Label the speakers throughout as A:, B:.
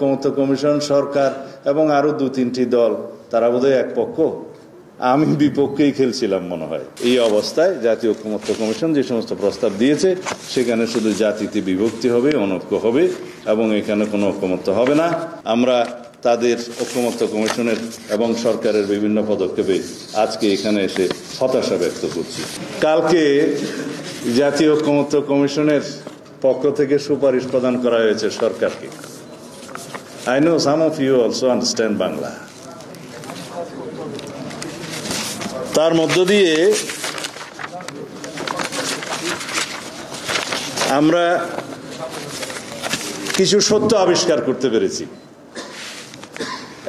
A: ঐক্যমত্য কমিশন, সরকার এবং আরো 2-3টি দল তারা বোধহয় এক পক্ষ, আমি বিপক্ষেই খেলছিলাম মনে হয়। এই অবস্থায় জাতীয় ঐক্যমত্য কমিশন যে সমস্ত প্রস্তাব দিয়েছে সেখানে শুধু জাতিতে বিভক্তি হবে, অনৈক্য হবে এবং এখানে কোনো ঐক্যমত্য হবে না। আমরা তাদের ঐক্যমত্য কমিশনের এবং সরকারের বিভিন্ন পদক্ষেপে আজকে এখানে এসে হতাশা ব্যক্ত করছি। কালকে জাতীয় ঐক্যমত্য কমিশনের পক্ষ থেকে সুপারিশ প্রদান করা হয়েছে সরকারকে। I know some of you also understand Bangla. তার মধ্য দিয়ে আমরা কিছু সত্য আবিষ্কার করতে পেরেছি।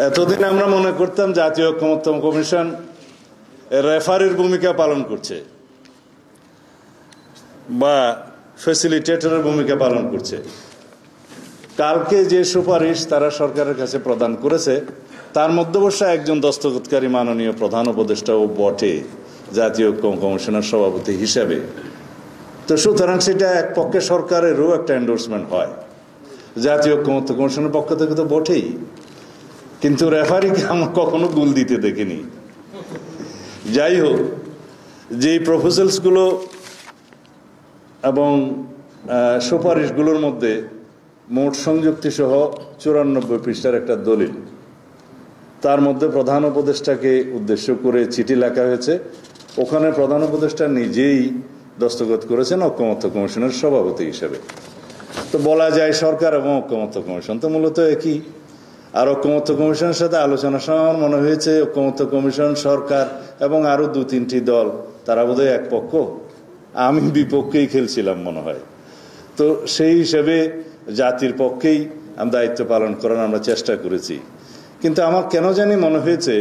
A: এতদিন আমরা মনে করতাম জাতীয় ঐক্যমত্য কমিশন রেফারির ভূমিকা পালন করছে বা ফ্যাসিলিটেটরের ভূমিকা পালন করছে। কালকে যে সুপারিশ তারা সরকারের কাছে প্রদান করেছে তার মধ্যে অবশ্য একজন দস্তখতকারী মাননীয় প্রধান উপদেষ্টাও বটে জাতীয় ঐক্য কমিশনের সভাপতি হিসেবে। তো সুতরাং সেটা এক পক্ষে সরকারেরও একটা এন্ডোর্সমেন্ট হয়, জাতীয় ঐক্যমত্য কমিশনের পক্ষ থেকে তো বটেই। কিন্তু রেফারিকে আমরা কখনো গোল দিতে দেখিনি। যাই হোক, যেই প্রপোজালসগুলো এবং সুপারিশগুলোর মধ্যে মোট সংযুক্তি সহ 94 পৃষ্ঠার একটা দলিল, তার মধ্যে প্রধান উপদেষ্টাকে উদ্দেশ্য করে চিঠি লেখা হয়েছে। ওখানে প্রধান উপদেষ্টা নিজেই দস্তখত করেছেন ঐক্যমত্য কমিশনের সভাপতি হিসেবে। তো বলা যায় সরকার এবং ঐক্যমত্য কমিশন তো মূলত একই। আর ঐক্যমত্য কমিশনের সাথে আলোচনার সময় আমার মনে হয়েছে ঐক্যমত্য কমিশন, সরকার এবং আরো 2-3টি দল তারা বোধহয় এক পক্ষ, আমি বিপক্ষেই খেলছিলাম মনে হয়। তো সেই হিসেবে জাতির পক্ষেই দায়িত্ব পালন করার আমরা চেষ্টা করেছি। কিন্তু আমার কেন জানি মনে হয়েছে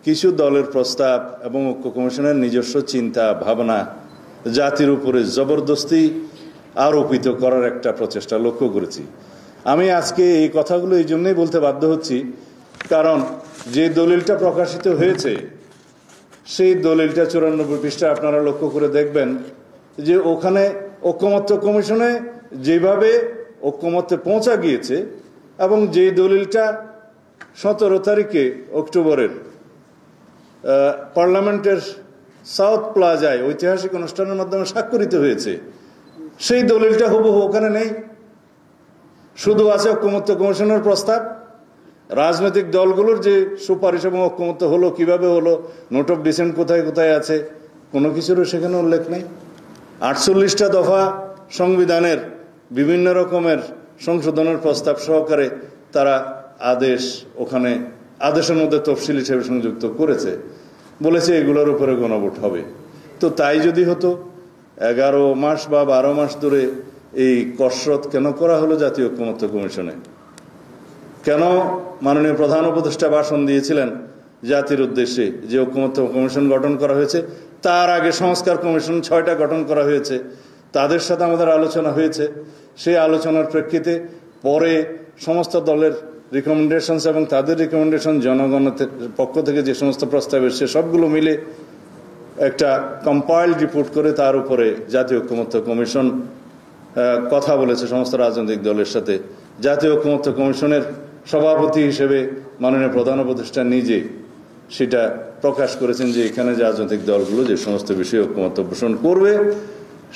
A: কিছু দলের প্রস্তাব এবং ঐক্য কমিশনের নিজস্ব চিন্তা ভাবনা জাতির উপরে জবরদস্তি আরোপিত করার একটা প্রচেষ্টা লক্ষ্য করেছি। আমি আজকে এই কথাগুলো এই জন্যই বলতে বাধ্য হচ্ছি, কারণ যে দলিলটা প্রকাশিত হয়েছে সেই দলিলটা 94 পৃষ্ঠা আপনারা লক্ষ্য করে দেখবেন যে ওখানে ঐক্যমত্য কমিশনে যেভাবে ঐক্যমত্যে পৌঁছা গিয়েছে এবং যে দলিলটা 17 তারিখে অক্টোবরের পার্লামেন্টের সাউথ প্লাজায় ঐতিহাসিক অনুষ্ঠানের মাধ্যমে স্বাক্ষরিত হয়েছে, সেই দলিলটা হুবহু ওখানে নেই। শুধু আছে ঐক্যমত্য কমিশনের প্রস্তাব, রাজনৈতিক দলগুলোর যে সুপারিশ এবং ঐক্যমত্য হলো, কিভাবে হলো, নোট অফ ডিসেন্ট কোথায় কোথায় আছে, কোনো কিছুরও সেখানে উল্লেখ নেই। 48টা দফা সংবিধানের বিভিন্ন রকমের সংশোধনের প্রস্তাব সহকারে তারা আদেশ ওখানে আদেশের মধ্যে তফসিল হিসেবে সংযুক্ত করেছে, বলেছে এগুলোর উপরে গণভোট হবে। তো তাই যদি হতো 11 মাস বা 12 মাস ধরে এই কসরত কেন করা হলো জাতীয় ঐক্যমত্য কমিশনে? কেন মাননীয় প্রধান উপদেষ্টা ভাষণ দিয়েছিলেন জাতির উদ্দেশ্যে যে ঐক্যমত্য কমিশন গঠন করা হয়েছে, তার আগে সংস্কার কমিশন 6টা গঠন করা হয়েছে, তাদের সাথে আমাদের আলোচনা হয়েছে। সেই আলোচনার প্রেক্ষিতে পরে সমস্ত দলের রিকমেন্ডেশনস এবং তাদের রিকমেন্ডেশন জনগণের পক্ষ থেকে যে সমস্ত প্রস্তাব এসেছে সবগুলো মিলে একটা কম্পাইল্ড রিপোর্ট করে তার উপরে জাতীয় ঐক্যমত্য কমিশন কথা বলেছে সমস্ত রাজনৈতিক দলের সাথে। জাতীয় ঐক্যমত্য কমিশনের সভাপতি হিসেবে মাননীয় প্রধান উপদেষ্টা নিজে সেটা প্রকাশ করেছেন যে এখানে রাজনৈতিক দলগুলো যে সমস্ত বিষয়ে ঐক্যমত্য পোষণ করবে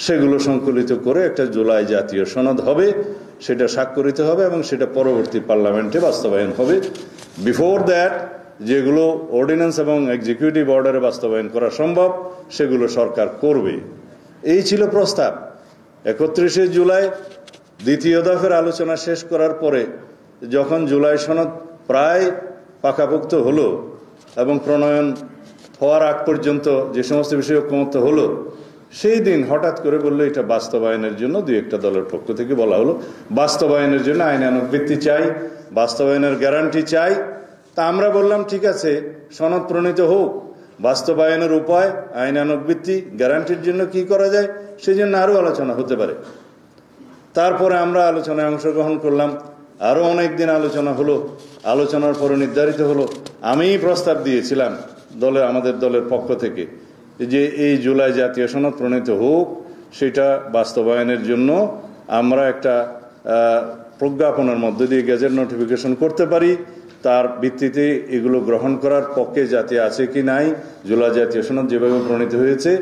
A: সেগুলো সংকলিত করে একটা জুলাই জাতীয় সনদ হবে, সেটা স্বাক্ষরিত হবে এবং সেটা পরবর্তী পার্লামেন্টে বাস্তবায়ন হবে। বিফোর দ্যাট যেগুলো অর্ডিন্যান্স এবং এক্সিকিউটিভ অর্ডারে বাস্তবায়ন করা সম্ভব সেগুলো সরকার করবে, এই ছিল প্রস্তাব। 31শে জুলাই দ্বিতীয় দফার আলোচনা শেষ করার পরে যখন জুলাই সনদ প্রায় পাকাপোক্ত হলো এবং প্রণয়ন হওয়ার আগ পর্যন্ত যে সমস্ত বিষয়ে ঐক্যমত্য হলো, সেই দিন হঠাৎ করে বললো এটা বাস্তবায়নের জন্য 2-1টা দলের পক্ষ থেকে বলা হলো বাস্তবায়নের জন্য আইনানুগ ভিত্তি চাই, বাস্তবায়নের গ্যারান্টি চাই। তা আমরা বললাম ঠিক আছে, সনদ প্রণীত হোক, বাস্তবায়নের উপায়, আইনানুগ ভিত্তি, গ্যারান্টির জন্য কি করা যায় সেই জন্য আরো আলোচনা হতে পারে। তারপরে আমরা আলোচনায় অংশগ্রহণ করলাম, আরো অনেক দিন আলোচনা হলো। আলোচনার পরে নির্ধারিত হলো, আমিই প্রস্তাব দিয়েছিলাম আমাদের দলের পক্ষ থেকে যে এই জুলাই জাতীয় সনদ প্রণীত হোক, সেটা বাস্তবায়নের জন্য আমরা একটা প্রজ্ঞাপনের মধ্য দিয়ে গেজেট নোটিফিকেশন করতে পারি, তার ভিত্তিতে এগুলো গ্রহণ করার পক্ষে জাতি আছে কি নাই। জুলাই জাতীয় সনদ যেভাবে প্রণীত হয়েছে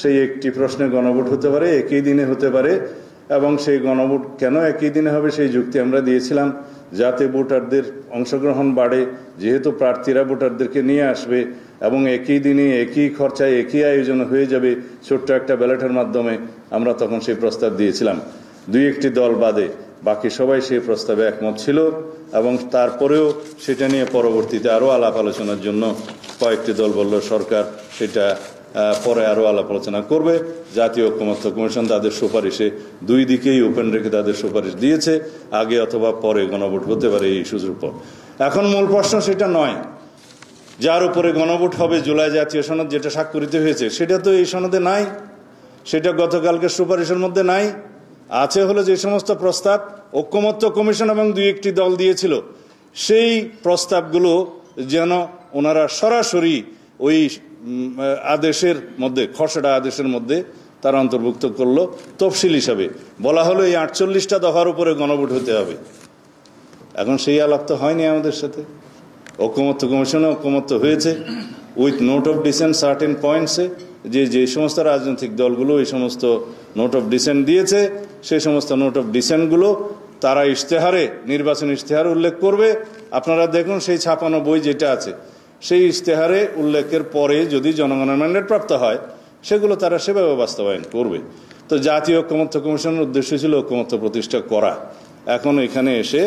A: সেই একটি প্রশ্নে গণভোট হতে পারে, একই দিনে হতে পারে, এবং সেই গণভোট কেন একই দিনে হবে সেই যুক্তি আমরা দিয়েছিলাম, যাতে ভোটারদের অংশগ্রহণ বাড়ে, যেহেতু প্রার্থীরা ভোটারদেরকে নিয়ে আসবে এবং একই দিনে একই খরচায় একই আয়োজন হয়ে যাবে ছোট্ট একটা ব্যালটের মাধ্যমে। আমরা তখন সেই প্রস্তাব দিয়েছিলাম। দুই একটি দল বাদে বাকি সবাই সেই প্রস্তাবে একমত ছিল, এবং তারপরেও সেটা নিয়ে পরবর্তীতে আরও আলাপ আলোচনার জন্য কয়েকটি দল বলল সরকার সেটা পরে আরও আলাপ আলোচনা করবে। জাতীয় ঐকমত্য কমিশন তাদের সুপারিশে দুই দিকেই ওপেন রেখে তাদের সুপারিশ দিয়েছে, আগে অথবা পরে গণভোট হতে পারে এই ইস্যুর উপর। এখন মূল প্রশ্ন সেটা নয়, যার উপরে গণভোট হবে জুলাই জাতীয় সনদ যেটা স্বাক্ষরিত হয়েছে সেটা তো এই সনদে নাই, সেটা গতকালকে সুপারিশের মধ্যে নাই। আছে হলো যে সমস্ত প্রস্তাব ঐকমত্য কমিশন এবং দুই একটি দল দিয়েছিল, সেই প্রস্তাবগুলো যেন ওনারা সরাসরি ওই আদেশের মধ্যে, খসড়া আদেশের মধ্যে তারা অন্তর্ভুক্ত করলো। তফসিল হিসাবে বলা হলো এই 48টা দফার উপরে গণভোট হতে হবে। এখন সেই আলাপ তো হয়নি আমাদের সাথে। ঐকমত্য কমিশনে ঐকমত্য হয়েছে with note of dissent certain পয়েন্টসে, যে সমস্ত রাজনৈতিক দলগুলো এই সমস্ত নোট অফ ডিসেন্ট দিয়েছে সেই সমস্ত নোট অফ ডিসেন্টগুলো তারা ইশতেহারে, নির্বাচন ইশতেহারে উল্লেখ করবে। আপনারা দেখুন সেই ছাপানো বই যেটা আছে সেই ইশতেহারে উল্লেখের পরে যদি জনগণের ম্যান্ডেট প্রাপ্ত হয় সেগুলো তারা সেভাবে বাস্তবায়ন করবে। তো জাতীয় ঐকমত্য কমিশনের উদ্দেশ্য ছিল ঐকমত্য প্রতিষ্ঠা করা। এখন এখানে এসে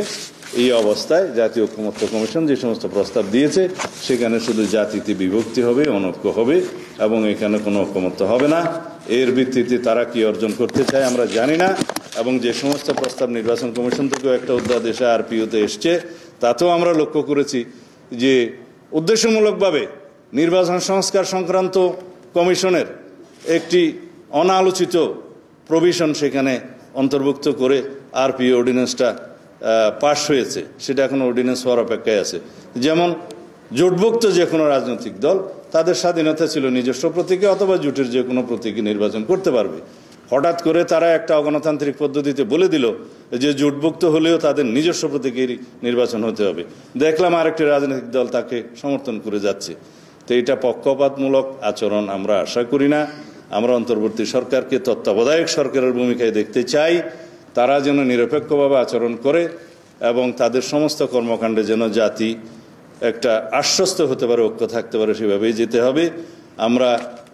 A: এই অবস্থায় জাতীয় ঐকমত্য কমিশন যে সমস্ত প্রস্তাব দিয়েছে সেখানে শুধু জাতিতে বিভক্তি হবে, অনৈক্য হবে, এবং এখানে কোনো ঐকমত্য হবে না। এর ভিত্তিতে তারা কি অর্জন করতে চায় আমরা জানি না, এবং যে সমস্ত প্রস্তাব নির্বাচন কমিশন থেকেও একটা অধ্যাদেশে আরপিওতে এসছে তাতেও আমরা লক্ষ্য করেছি যে উদ্দেশ্যমূলকভাবে নির্বাচন সংস্কার সংক্রান্ত কমিশনের একটি অনালোচিত প্রভিশন সেখানে অন্তর্ভুক্ত করে আরপিও অর্ডিন্যান্সটা পাশ হয়েছে, সেটা এখন অর্ডিন্যান্স হওয়ার অপেক্ষায় আছে। যেমন জোটভুক্ত যে কোনো রাজনৈতিক দল তাদের স্বাধীনতা ছিল নিজস্ব প্রতীকে অথবা জোটের যে কোনো প্রতীকে নির্বাচন করতে পারবে। হঠাৎ করে তারা একটা অগণতান্ত্রিক পদ্ধতিতে বলে দিল যে জোটভুক্ত হলেও তাদের নিজস্ব প্রতীকেরই নির্বাচন হতে হবে। দেখলাম আরেকটি রাজনৈতিক দল তাকে সমর্থন করে যাচ্ছে। তো এটা পক্ষপাতমূলক আচরণ আমরা আশা করি না। আমরা অন্তর্বর্তী সরকারকে তত্ত্বাবধায়ক সরকারের ভূমিকায় দেখতে চাই। তারা যেন নিরপেক্ষভাবে আচরণ করে এবং তাদের সমস্ত কর্মকাণ্ডে যেন জাতি একটা আশ্বস্ত হতে পারে, ঐক্য থাকতে পারে, সেভাবেই যেতে হবে। আমরা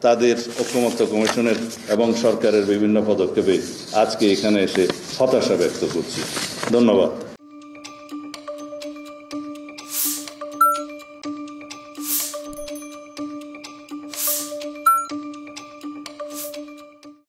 A: তাদের ঐকমত্য কমিশনের এবং সরকারের বিভিন্ন পদক্ষেপে আজকে এখানে এসে হতাশা ব্যক্ত করছি। ধন্যবাদ।